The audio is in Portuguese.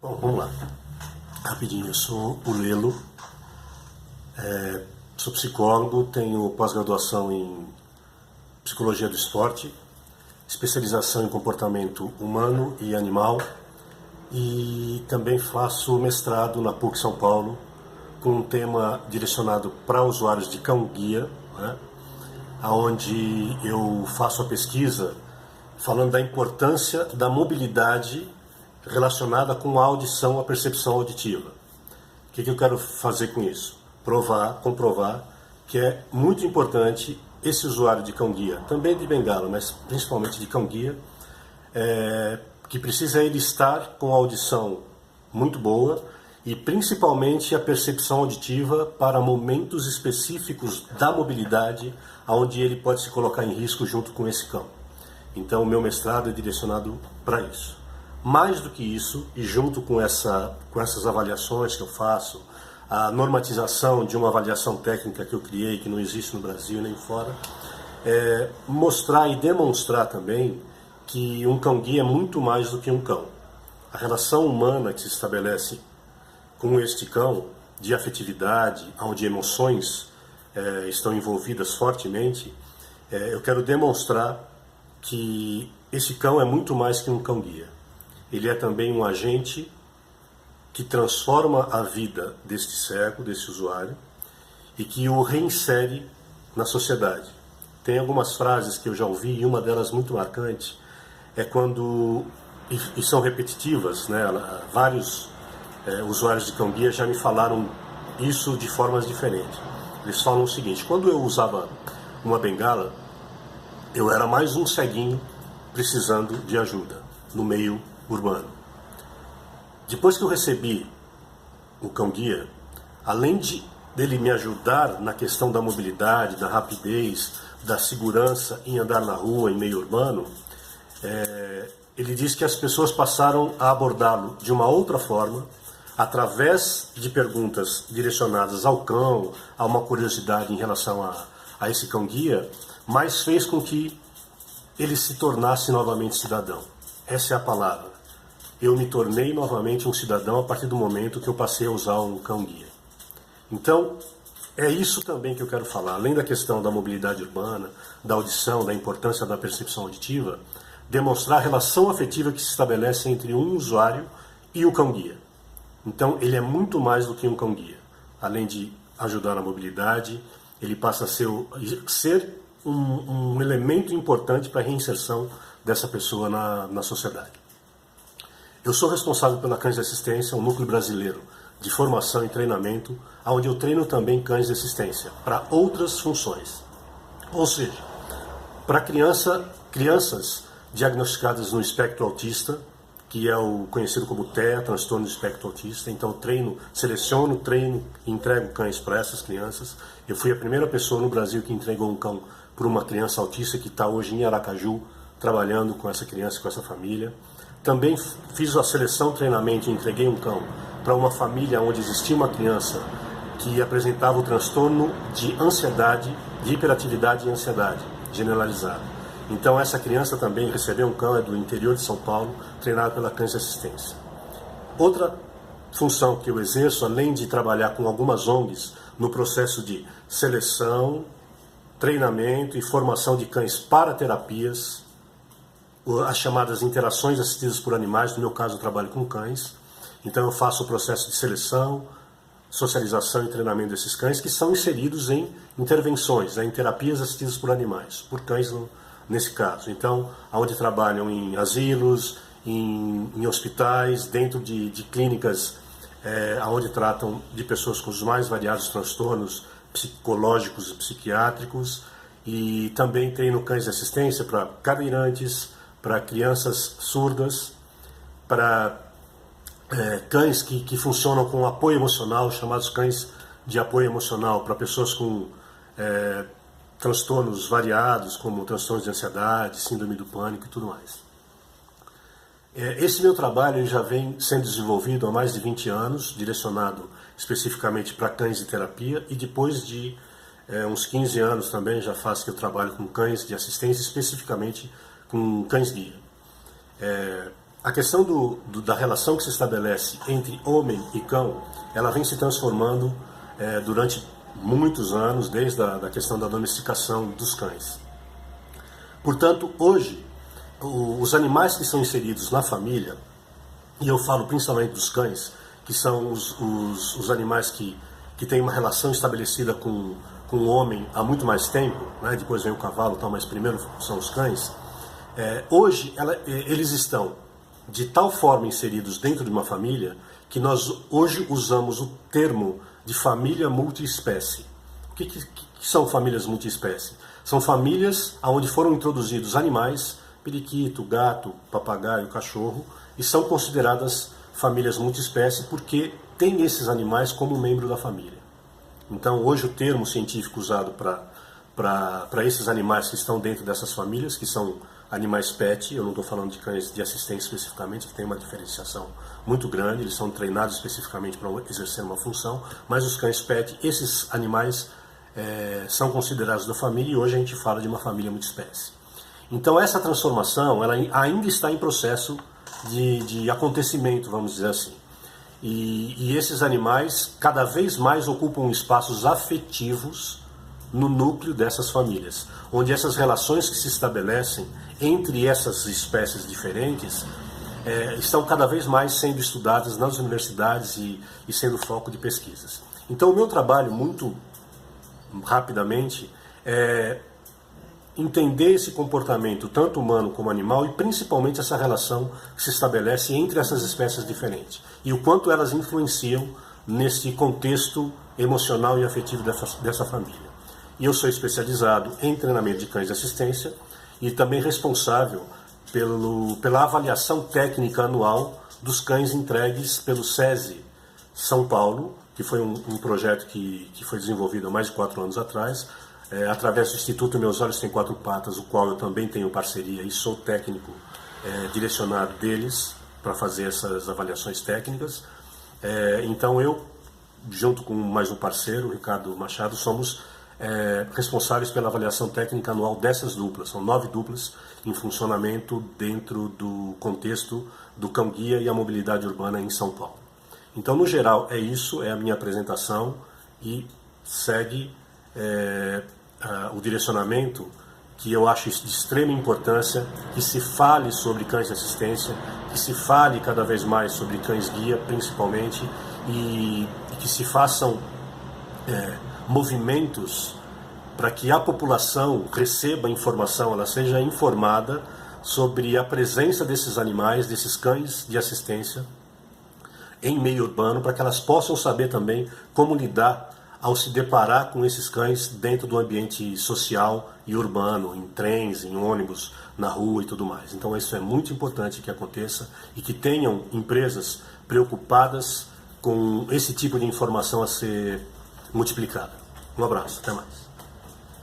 Bom, vamos lá. Rapidinho, eu sou o Lelo, sou psicólogo, tenho pós-graduação em psicologia do esporte, especialização em comportamento humano e animal e também faço mestrado na PUC São Paulo com um tema direcionado para usuários de cão-guia, né, onde eu faço a pesquisa falando da importância da mobilidade relacionada com a audição, a percepção auditiva. O que eu quero fazer com isso? Comprovar que é muito importante esse usuário de cão-guia, também de bengala, mas principalmente de cão-guia, que precisa ele estar com a audição muito boa e principalmente a percepção auditiva para momentos específicos da mobilidade, onde ele pode se colocar em risco junto com esse cão. Então o meu mestrado é direcionado para isso. Mais do que isso, e junto com essas avaliações que eu faço, a normatização de uma avaliação técnica que eu criei, que não existe no Brasil nem fora, mostrar e demonstrar também que um cão-guia é muito mais do que um cão. A relação humana que se estabelece com este cão, de afetividade, onde emoções estão envolvidas fortemente, eu quero demonstrar que esse cão é muito mais que um cão-guia. Ele é também um agente que transforma a vida deste cego, desse usuário, e que o reinsere na sociedade. Tem algumas frases que eu já ouvi, e uma delas muito marcante, é quando, e são repetitivas, né? Vários usuários de cão-guia já me falaram isso de formas diferentes. Eles falam o seguinte: quando eu usava uma bengala, eu era mais um ceguinho precisando de ajuda no meio urbano. Depois que eu recebi o cão-guia, além dele me ajudar na questão da mobilidade, da rapidez, da segurança em andar na rua, em meio urbano, ele diz que as pessoas passaram a abordá-lo de uma outra forma, através de perguntas direcionadas ao cão, a uma curiosidade em relação a esse cão-guia, mas fez com que ele se tornasse novamente cidadão. Essa é a palavra. Eu me tornei novamente um cidadão a partir do momento que eu passei a usar um cão-guia. Então, é isso também que eu quero falar. Além da questão da mobilidade urbana, da audição, da importância da percepção auditiva, demonstrar a relação afetiva que se estabelece entre um usuário e o cão-guia. Então, ele é muito mais do que um cão-guia. Além de ajudar na mobilidade, ele passa a ser um elemento importante para a reinserção dessa pessoa na sociedade. Eu sou responsável pela Cães de Assistência, um núcleo brasileiro de formação e treinamento, onde eu treino também cães de assistência para outras funções. Ou seja, para crianças diagnosticadas no espectro autista, que é o conhecido como TEA, transtorno do espectro autista. Então eu seleciono e entrego cães para essas crianças. Eu fui a primeira pessoa no Brasil que entregou um cão para uma criança autista que está hoje em Aracaju, trabalhando com essa criança e com essa família. Também fiz a seleção, treinamento e entreguei um cão para uma família onde existia uma criança que apresentava o transtorno de ansiedade, de hiperatividade e ansiedade generalizada. Então essa criança também recebeu um cão, é do interior de São Paulo, treinado pela Cães de Assistência. Outra função que eu exerço, além de trabalhar com algumas ONGs no processo de seleção, treinamento e formação de cães para terapias, as chamadas interações assistidas por animais, no meu caso eu trabalho com cães, então eu faço o processo de seleção, socialização e treinamento desses cães que são inseridos em intervenções, em terapias assistidas por animais, por cães nesse caso. Então, onde trabalham em asilos, em hospitais, dentro de clínicas onde tratam de pessoas com os mais variados transtornos psicológicos e psiquiátricos, e também treino cães de assistência para cadeirantes, para crianças surdas, para cães que funcionam com apoio emocional, chamados cães de apoio emocional, para pessoas com transtornos variados, como transtornos de ansiedade, síndrome do pânico e tudo mais. Esse meu trabalho já vem sendo desenvolvido há mais de 20 anos, direcionado especificamente para cães de terapia, e depois de uns 15 anos também já faz que eu trabalho com cães de assistência, especificamente com cães guia. a questão da relação que se estabelece entre homem e cão, ela vem se transformando durante muitos anos, desde a questão da domesticação dos cães. Portanto, hoje, os animais que são inseridos na família, e eu falo principalmente dos cães, que são os animais que têm uma relação estabelecida com o homem há muito mais tempo, né? Depois vem o cavalo, tal, mas primeiro são os cães. Hoje, eles estão de tal forma inseridos dentro de uma família que nós hoje usamos o termo de família multiespécie. O que são famílias multiespécie? São famílias onde foram introduzidos animais, periquito, gato, papagaio, cachorro, e são consideradas famílias multiespécie porque tem esses animais como membro da família. Então, hoje o termo científico usado para esses animais que estão dentro dessas famílias, que são animais pet, eu não estou falando de cães de assistência especificamente, que tem uma diferenciação muito grande, eles são treinados especificamente para exercer uma função, mas os cães pet, esses animais são considerados da família e hoje a gente fala de uma família multiespécie. Então essa transformação ela ainda está em processo de acontecimento, vamos dizer assim. E esses animais cada vez mais ocupam espaços afetivos no núcleo dessas famílias, onde essas relações que se estabelecem entre essas espécies diferentes estão cada vez mais sendo estudadas nas universidades e sendo foco de pesquisas. Então o meu trabalho, muito rapidamente, é entender esse comportamento, tanto humano como animal, e principalmente essa relação que se estabelece entre essas espécies diferentes, e o quanto elas influenciam nesse contexto emocional e afetivo dessa família. E eu sou especializado em treinamento de cães de assistência e também responsável pela avaliação técnica anual dos cães entregues pelo SESI São Paulo, que foi um projeto que foi desenvolvido há mais de 4 anos atrás, através do Instituto Meus Olhos Têm Quatro Patas, o qual eu também tenho parceria e sou técnico direcionado deles para fazer essas avaliações técnicas. Então eu, junto com mais um parceiro, o Ricardo Machado, somos responsáveis pela avaliação técnica anual dessas duplas. São 9 duplas em funcionamento dentro do contexto do cão-guia e a mobilidade urbana em São Paulo. Então, no geral, é isso, é a minha apresentação e segue o direcionamento que eu acho de extrema importância que se fale sobre cães de assistência, que se fale cada vez mais sobre cães-guia, principalmente, e que se façam movimentos para que a população receba informação, ela seja informada sobre a presença desses animais, desses cães de assistência em meio urbano, para que elas possam saber também como lidar ao se deparar com esses cães dentro do ambiente social e urbano, em trens, em ônibus, na rua e tudo mais. Então isso é muito importante que aconteça e que tenham empresas preocupadas com esse tipo de informação a ser multiplicada. Um abraço, até mais.